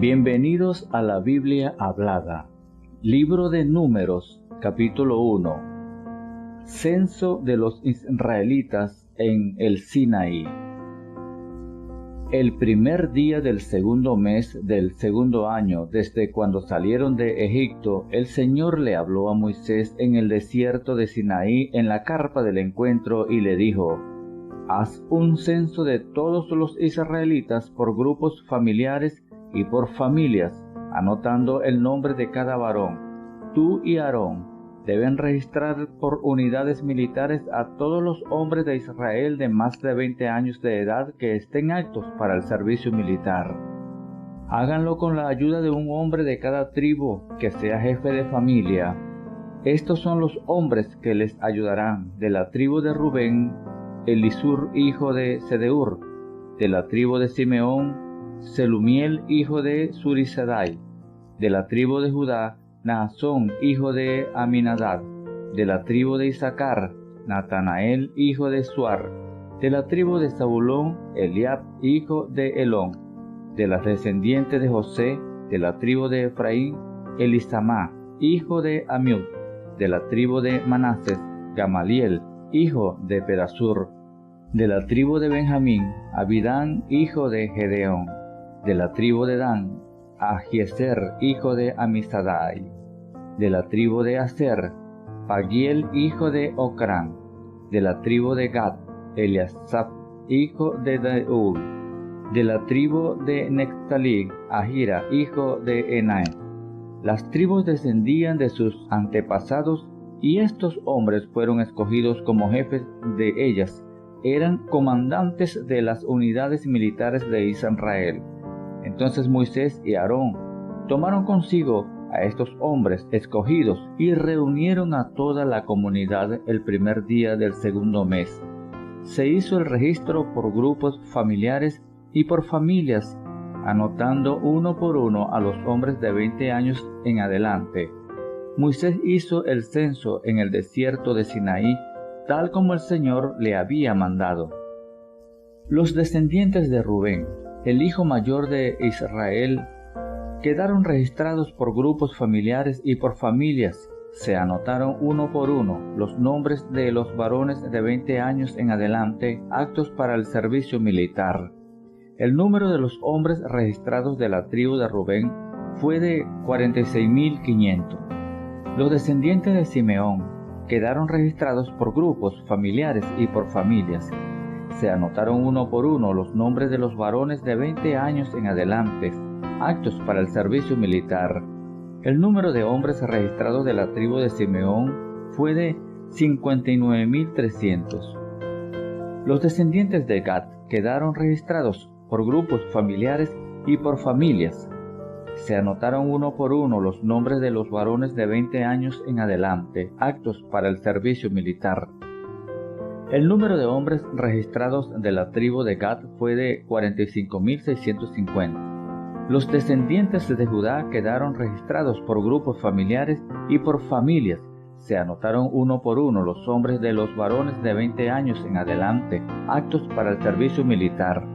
Bienvenidos a la Biblia Hablada. Libro de Números, capítulo 1. Censo de los israelitas en el Sinaí. El primer día del segundo mes del segundo año, desde cuando salieron de Egipto, el Señor le habló a Moisés en el desierto de Sinaí en la carpa del encuentro y le dijo: Haz un censo de todos los israelitas por grupos familiares y por familias, anotando el nombre de cada varón. Tú y Aarón deben registrar por unidades militares a todos los hombres de Israel de más de 20 años de edad que estén aptos para el servicio militar. Háganlo con la ayuda de un hombre de cada tribu que sea jefe de familia. Estos son los hombres que les ayudarán: de la tribu de Rubén, Elisur hijo de Sedeur; de la tribu de Simeón, Selumiel hijo de Zurisadai; de la tribu de Judá, Naasón hijo de Aminadab; de la tribu de Isaacar, Natanael hijo de Suar; de la tribu de Zabulón, Eliab hijo de Elón; de las descendientes de José, de la tribu de Efraín, Elisamá hijo de Amiud; de la tribu de Manases, Gamaliel hijo de Pedasur; de la tribu de Benjamín, Abidán hijo de Gedeón; de la tribu de Dan, Ahiezer hijo de Amisadai; de la tribu de Aser, Pagiel hijo de Ocrán; de la tribu de Gad, Eliasaf hijo de Deul; de la tribu de Neftalí, Ahira hijo de Enae. Las tribus descendían de sus antepasados, y estos hombres fueron escogidos como jefes de ellas. Eran comandantes de las unidades militares de Israel. Entonces Moisés y Aarón tomaron consigo a estos hombres escogidos y reunieron a toda la comunidad el primer día del segundo mes. Se hizo el registro por grupos familiares y por familias, anotando uno por uno a los hombres de 20 años en adelante. Moisés hizo el censo en el desierto de Sinaí, tal como el Señor le había mandado. Los descendientes de Rubén, el hijo mayor de Israel, quedaron registrados por grupos familiares y por familias. Se anotaron uno por uno los nombres de los varones de 20 años en adelante, aptos para el servicio militar. El número de los hombres registrados de la tribu de Rubén fue de 46.500. Los descendientes de Simeón quedaron registrados por grupos familiares y por familias. Se anotaron uno por uno los nombres de los varones de 20 años en adelante, aptos para el servicio militar. El número de hombres registrados de la tribu de Simeón fue de 59.300. Los descendientes de Gad quedaron registrados por grupos familiares y por familias. Se anotaron uno por uno los nombres de los varones de 20 años en adelante, aptos para el servicio militar. El número de hombres registrados de la tribu de Gad fue de 45.650. Los descendientes de Judá quedaron registrados por grupos familiares y por familias. Se anotaron uno por uno los hombres de los varones de 20 años en adelante, aptos para el servicio militar.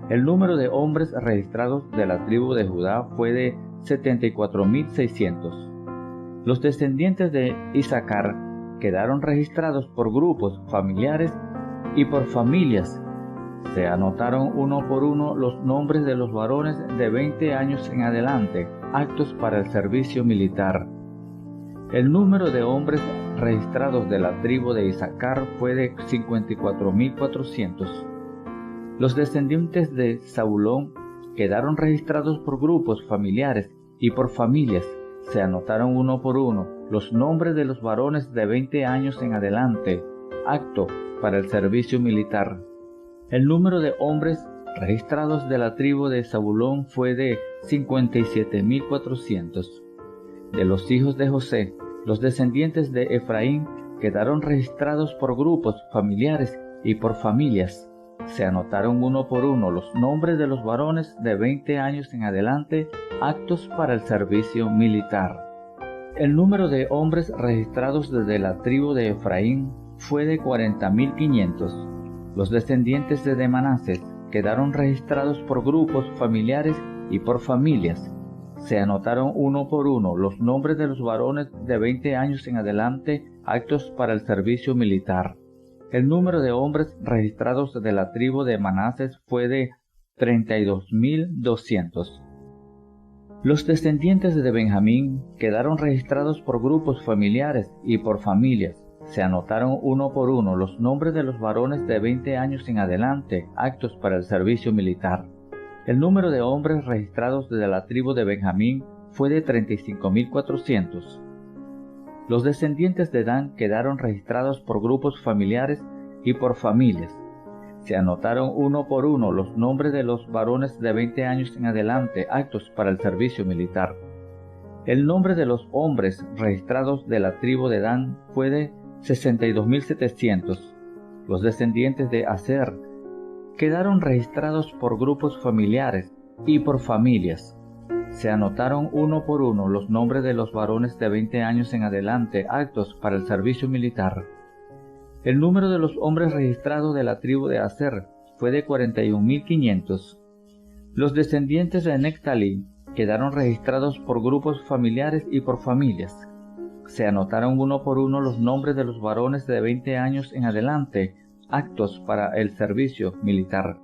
El número de hombres registrados de la tribu de Judá fue de 74.600. Los descendientes de Isaacar quedaron registrados por grupos familiares y por familias. Se anotaron uno por uno los nombres de los varones de 20 años en adelante, aptos para el servicio militar. El número de hombres registrados de la tribu de Isaacar fue de 54.400. Los descendientes de Zabulón quedaron registrados por grupos familiares y por familias. Se anotaron uno por uno los nombres de los varones de 20 años en adelante, apto para el servicio militar. El número de hombres registrados de la tribu de Zabulón fue de 57.400. De los hijos de José, los descendientes de Efraín quedaron registrados por grupos familiares y por familias. Se anotaron uno por uno los nombres de los varones de 20 años en adelante, aptos para el servicio militar. El número de hombres registrados desde la tribu de Efraín fue de 40.500. Los descendientes de Manases quedaron registrados por grupos familiares y por familias. Se anotaron uno por uno los nombres de los varones de 20 años en adelante aptos para el servicio militar. El número de hombres registrados de la tribu de Manases fue de 32.200. Los descendientes de Benjamín quedaron registrados por grupos familiares y por familias. Se anotaron uno por uno los nombres de los varones de 20 años en adelante aptos para el servicio militar. El número de hombres registrados de la tribu de Benjamín fue de 35.400. Los descendientes de Dan quedaron registrados por grupos familiares y por familias. Se anotaron uno por uno los nombres de los varones de 20 años en adelante aptos para el servicio militar. El nombre de los hombres registrados de la tribu de Dan fue de 62.700. Los descendientes de Aser quedaron registrados por grupos familiares y por familias. Se anotaron uno por uno los nombres de los varones de 20 años en adelante aptos para el servicio militar. El número de los hombres registrados de la tribu de Aser fue de 41.500. Los descendientes de Neftalí quedaron registrados por grupos familiares y por familias. Se anotaron uno por uno los nombres de los varones de 20 años en adelante aptos para el servicio militar.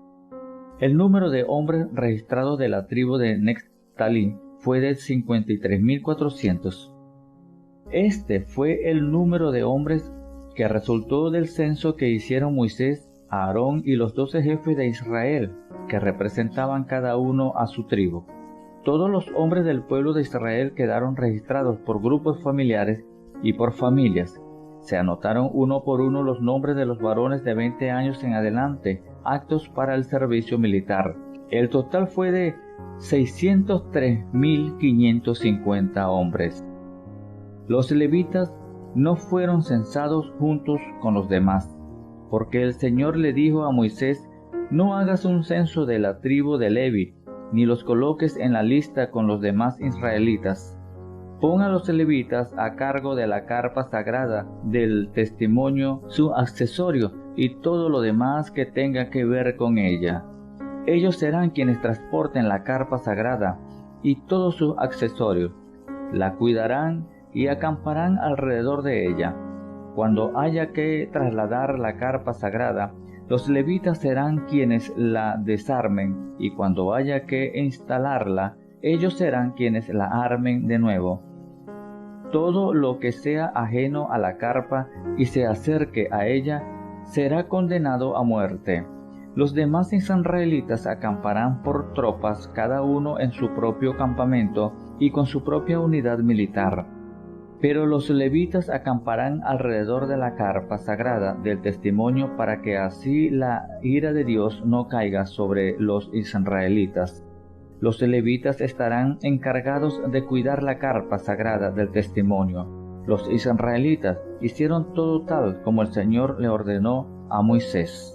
El número de hombres registrados de la tribu de Neftalí fue de 53.400. Este fue el número de hombres que resultó del censo que hicieron Moisés, Aarón y los 12 jefes de Israel, que representaban cada uno a su tribu. Todos los hombres del pueblo de Israel quedaron registrados por grupos familiares y por familias. Se anotaron uno por uno los nombres de los varones de 20 años en adelante aptos para el servicio militar. El total fue de 603.550 hombres. Los levitas no fueron censados juntos con los demás, porque el Señor le dijo a Moisés: no hagas un censo de la tribu de Levi, ni los coloques en la lista con los demás israelitas. Pon a los levitas a cargo de la carpa sagrada del testimonio, su accesorio y todo lo demás que tenga que ver con ella. Ellos serán quienes transporten la carpa sagrada y todos sus accesorios, la cuidarán y acamparán alrededor de ella. Cuando haya que trasladar la carpa sagrada, los levitas serán quienes la desarmen, y cuando haya que instalarla, ellos serán quienes la armen de nuevo. Todo lo que sea ajeno a la carpa y se acerque a ella será condenado a muerte. Los demás israelitas acamparán por tropas, cada uno en su propio campamento y con su propia unidad militar. Pero los levitas acamparán alrededor de la carpa sagrada del testimonio para que así la ira de Dios no caiga sobre los israelitas. Los levitas estarán encargados de cuidar la carpa sagrada del testimonio. Los israelitas hicieron todo tal como el Señor le ordenó a Moisés.